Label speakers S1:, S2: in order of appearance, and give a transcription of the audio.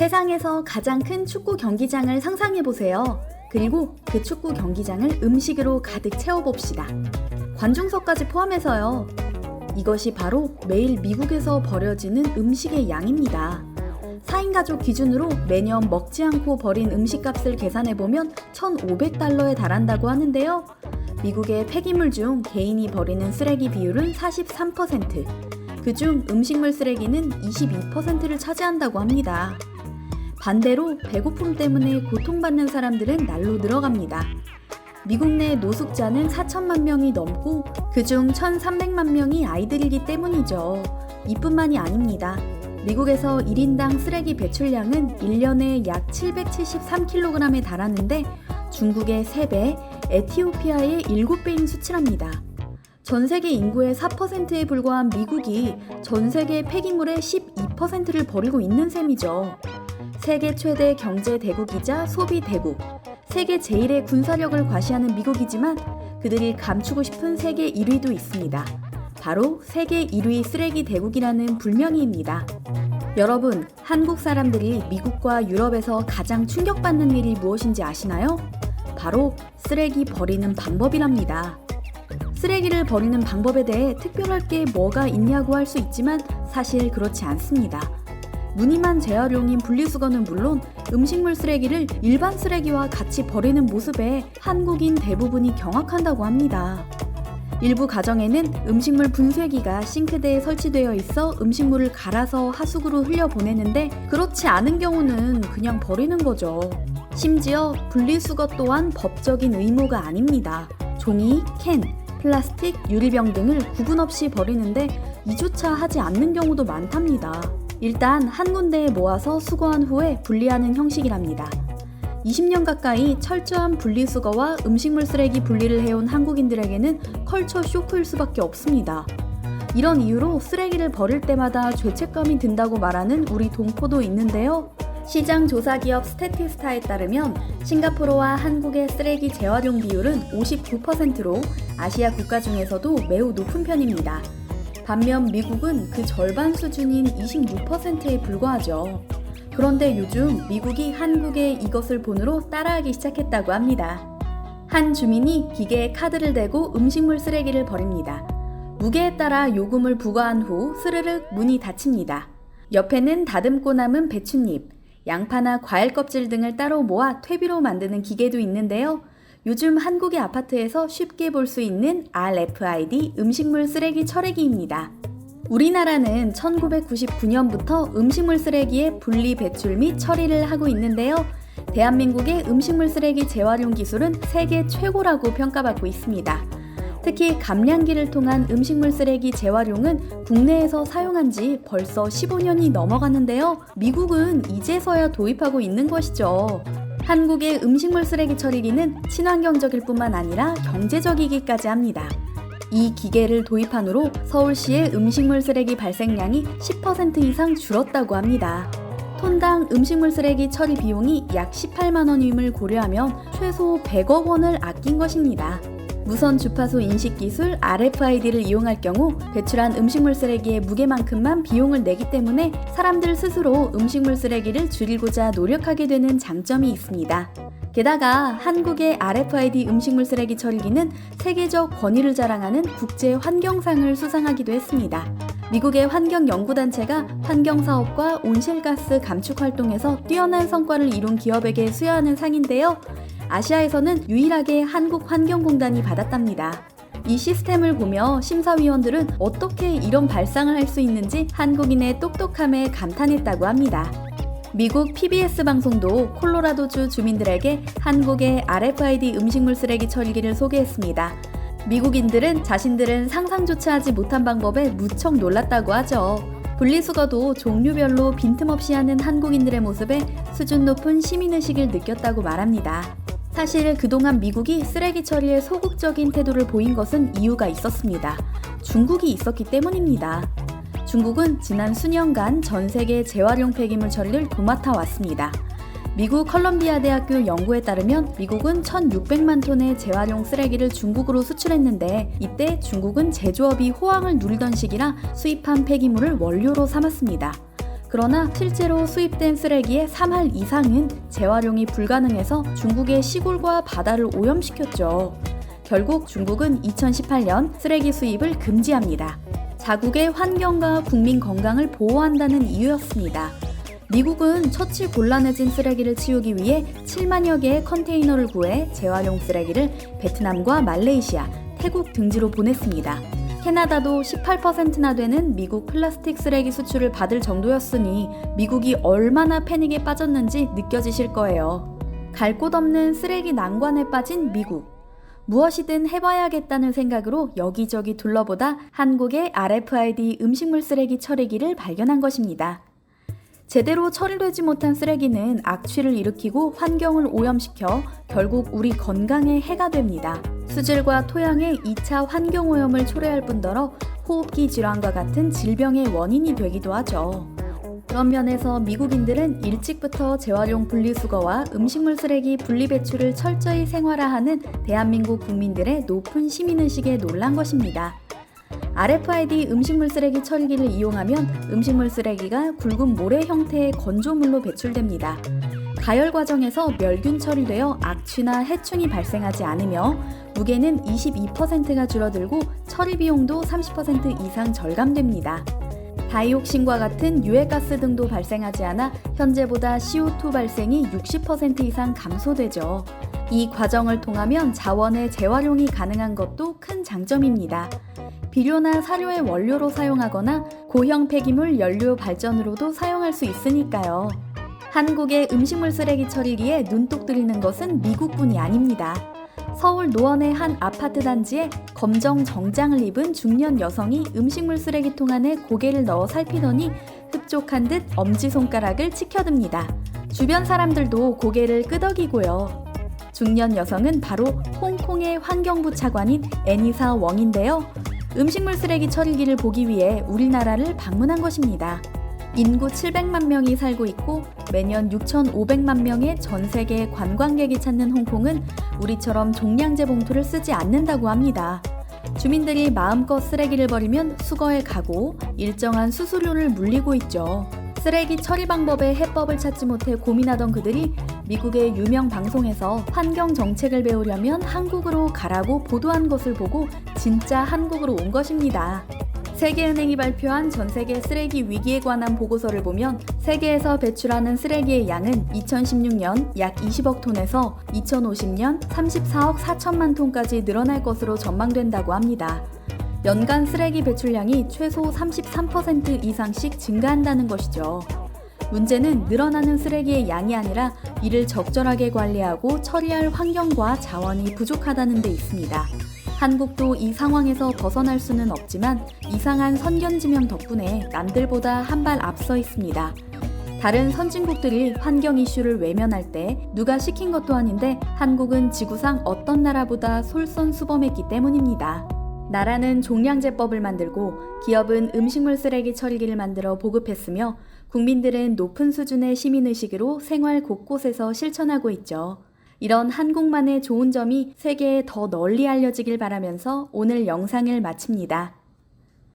S1: 세상에서 가장 큰 축구 경기장을 상상해보세요. 그리고 그 축구 경기장을 음식으로 가득 채워봅시다. 관중석까지 포함해서요. 이것이 바로 매일 미국에서 버려지는 음식의 양입니다. 4인 가족 기준으로 매년 먹지 않고 버린 음식값을 계산해보면 1,500달러에 달한다고 하는데요. 미국의 폐기물 중 개인이 버리는 쓰레기 비율은 43%, 그중 음식물 쓰레기는 22%를 차지한다고 합니다. 반대로 배고픔 때문에 고통받는 사람들은 날로 늘어갑니다. 미국 내 노숙자는 4천만 명이 넘고 그중 1,300만 명이 아이들이기 때문이죠. 이뿐만이 아닙니다. 미국에서 1인당 쓰레기 배출량은 1년에 약 773kg에 달하는데 중국의 3배, 에티오피아의 7배인 수치랍니다. 전 세계 인구의 4%에 불과한 미국이 전 세계 폐기물의 12%를 버리고 있는 셈이죠. 세계 최대 경제 대국이자 소비 대국, 세계 제1의 군사력을 과시하는 미국이지만 그들이 감추고 싶은 세계 1위도 있습니다. 바로 세계 1위 쓰레기 대국이라는 불명예입니다. 여러분, 한국 사람들이 미국과 유럽에서 가장 충격받는 일이 무엇인지 아시나요? 바로 쓰레기 버리는 방법이랍니다. 쓰레기를 버리는 방법에 대해 특별할 게 뭐가 있냐고 할 수 있지만 사실 그렇지 않습니다. 무늬만 재활용인 분리수거는 물론 음식물 쓰레기를 일반 쓰레기와 같이 버리는 모습에 한국인 대부분이 경악한다고 합니다. 일부 가정에는 음식물 분쇄기가 싱크대에 설치되어 있어 음식물을 갈아서 하수구로 흘려보내는데 그렇지 않은 경우는 그냥 버리는 거죠. 심지어 분리수거 또한 법적인 의무가 아닙니다. 종이, 캔, 플라스틱, 유리병 등을 구분 없이 버리는데 이조차 하지 않는 경우도 많답니다. 일단 한 군데에 모아서 수거한 후에 분리하는 형식이랍니다. 20년 가까이 철저한 분리수거와 음식물 쓰레기 분리를 해온 한국인들에게는 컬처 쇼크일 수밖에 없습니다. 이런 이유로 쓰레기를 버릴 때마다 죄책감이 든다고 말하는 우리 동포도 있는데요. 시장 조사 기업 스태티스타에 따르면 싱가포르와 한국의 쓰레기 재활용 비율은 59%로 아시아 국가 중에서도 매우 높은 편입니다. 반면 미국은 그 절반 수준인 26%에 불과하죠. 그런데 요즘 미국이 한국의 이것을 본으로 따라하기 시작했다고 합니다. 한 주민이 기계에 카드를 대고 음식물 쓰레기를 버립니다. 무게에 따라 요금을 부과한 후 스르륵 문이 닫힙니다. 옆에는 다듬고 남은 배춧잎, 양파나 과일 껍질 등을 따로 모아 퇴비로 만드는 기계도 있는데요. 요즘 한국의 아파트에서 쉽게 볼 수 있는 RFID 음식물 쓰레기 처리기입니다. 우리나라는 1999년부터 음식물 쓰레기의 분리 배출 및 처리를 하고 있는데요. 대한민국의 음식물 쓰레기 재활용 기술은 세계 최고라고 평가받고 있습니다. 특히 감량기를 통한 음식물 쓰레기 재활용은 국내에서 사용한 지 벌써 15년이 넘어갔는데요. 미국은 이제서야 도입하고 있는 것이죠. 한국의 음식물 쓰레기 처리기는 친환경적일 뿐만 아니라 경제적이기까지 합니다. 이 기계를 도입한 후로 서울시의 음식물 쓰레기 발생량이 10% 이상 줄었다고 합니다. 톤당 음식물 쓰레기 처리 비용이 약 18만 원임을 고려하면 최소 100억 원을 아낀 것입니다. 무선 주파수 인식 기술 RFID를 이용할 경우 배출한 음식물 쓰레기의 무게만큼만 비용을 내기 때문에 사람들 스스로 음식물 쓰레기를 줄이고자 노력하게 되는 장점이 있습니다. 게다가 한국의 RFID 음식물 쓰레기 처리기는 세계적 권위를 자랑하는 국제 환경상을 수상하기도 했습니다. 미국의 환경연구단체가 환경사업과 온실가스 감축 활동에서 뛰어난 성과를 이룬 기업에게 수여하는 상인데요. 아시아에서는 유일하게 한국환경공단이 받았답니다. 이 시스템을 보며 심사위원들은 어떻게 이런 발상을 할 수 있는지 한국인의 똑똑함에 감탄했다고 합니다. 미국 PBS 방송도 콜로라도주 주민들에게 한국의 RFID 음식물 쓰레기 처리기를 소개했습니다. 미국인들은 자신들은 상상조차 하지 못한 방법에 무척 놀랐다고 하죠. 분리수거도 종류별로 빈틈없이 하는 한국인들의 모습에 수준 높은 시민의식을 느꼈다고 말합니다. 사실 그동안 미국이 쓰레기 처리에 소극적인 태도를 보인 것은 이유가 있었습니다. 중국이 있었기 때문입니다. 중국은 지난 수년간 전 세계 재활용 폐기물 처리를 도맡아 왔습니다. 미국 컬럼비아 대학교 연구에 따르면 미국은 1,600만 톤의 재활용 쓰레기를 중국으로 수출했는데 이때 중국은 제조업이 호황을 누리던 시기라 수입한 폐기물을 원료로 삼았습니다. 그러나 실제로 수입된 쓰레기의 3할 이상은 재활용이 불가능해서 중국의 시골과 바다를 오염시켰죠. 결국 중국은 2018년 쓰레기 수입을 금지합니다. 자국의 환경과 국민 건강을 보호한다는 이유였습니다. 미국은 처치 곤란해진 쓰레기를 치우기 위해 7만여 개의 컨테이너를 구해 재활용 쓰레기를 베트남과 말레이시아, 태국 등지로 보냈습니다. 캐나다도 18%나 되는 미국 플라스틱 쓰레기 수출을 받을 정도였으니 미국이 얼마나 패닉에 빠졌는지 느껴지실 거예요. 갈 곳 없는 쓰레기 난관에 빠진 미국. 무엇이든 해봐야겠다는 생각으로 여기저기 둘러보다 한국의 RFID 음식물 쓰레기 처리기를 발견한 것입니다. 제대로 처리되지 못한 쓰레기는 악취를 일으키고 환경을 오염시켜 결국 우리 건강에 해가 됩니다. 수질과 토양의 2차 환경오염을 초래할 뿐더러 호흡기 질환과 같은 질병의 원인이 되기도 하죠. 그런 면에서 미국인들은 일찍부터 재활용 분리수거와 음식물 쓰레기 분리배출을 철저히 생활화하는 대한민국 국민들의 높은 시민의식에 놀란 것입니다. RFID 음식물 쓰레기 처리기를 이용하면 음식물 쓰레기가 굵은 모래 형태의 건조물로 배출됩니다. 가열 과정에서 멸균 처리되어 악취나 해충이 발생하지 않으며 무게는 22%가 줄어들고 처리 비용도 30% 이상 절감됩니다. 다이옥신과 같은 유해가스 등도 발생하지 않아 현재보다 CO2 발생이 60% 이상 감소되죠. 이 과정을 통하면 자원의 재활용이 가능한 것도 큰 장점입니다. 비료나 사료의 원료로 사용하거나 고형 폐기물 연료 발전으로도 사용할 수 있으니까요. 한국의 음식물 쓰레기 처리기에 눈독 들이는 것은 미국뿐이 아닙니다. 서울 노원의 한 아파트 단지에 검정 정장을 입은 중년 여성이 음식물 쓰레기통 안에 고개를 넣어 살피더니 흡족한 듯 엄지손가락을 치켜듭니다. 주변 사람들도 고개를 끄덕이고요. 중년 여성은 바로 홍콩의 환경부 차관인 애니사 웡인데요. 음식물 쓰레기 처리기를 보기 위해 우리나라를 방문한 것입니다. 인구 700만 명이 살고 있고 매년 6,500만 명의 전 세계 관광객이 찾는 홍콩은 우리처럼 종량제 봉투를 쓰지 않는다고 합니다. 주민들이 마음껏 쓰레기를 버리면 수거에 가고 일정한 수수료를 물리고 있죠. 쓰레기 처리 방법의 해법을 찾지 못해 고민하던 그들이 미국의 유명 방송에서 환경 정책을 배우려면 한국으로 가라고 보도한 것을 보고 진짜 한국으로 온 것입니다. 세계은행이 발표한 전 세계 쓰레기 위기에 관한 보고서를 보면 세계에서 배출하는 쓰레기의 양은 2016년 약 20억 톤에서 2050년 34억 4천만 톤까지 늘어날 것으로 전망된다고 합니다. 연간 쓰레기 배출량이 최소 33% 이상씩 증가한다는 것이죠. 문제는 늘어나는 쓰레기의 양이 아니라 이를 적절하게 관리하고 처리할 환경과 자원이 부족하다는 데 있습니다. 한국도 이 상황에서 벗어날 수는 없지만 이상한 선견지명 덕분에 남들보다 한 발 앞서 있습니다. 다른 선진국들이 환경 이슈를 외면할 때 누가 시킨 것도 아닌데 한국은 지구상 어떤 나라보다 솔선수범했기 때문입니다. 나라는 종량제법을 만들고 기업은 음식물 쓰레기 처리기를 만들어 보급했으며 국민들은 높은 수준의 시민의식으로 생활 곳곳에서 실천하고 있죠. 이런 한국만의 좋은 점이 세계에 더 널리 알려지길 바라면서 오늘 영상을 마칩니다.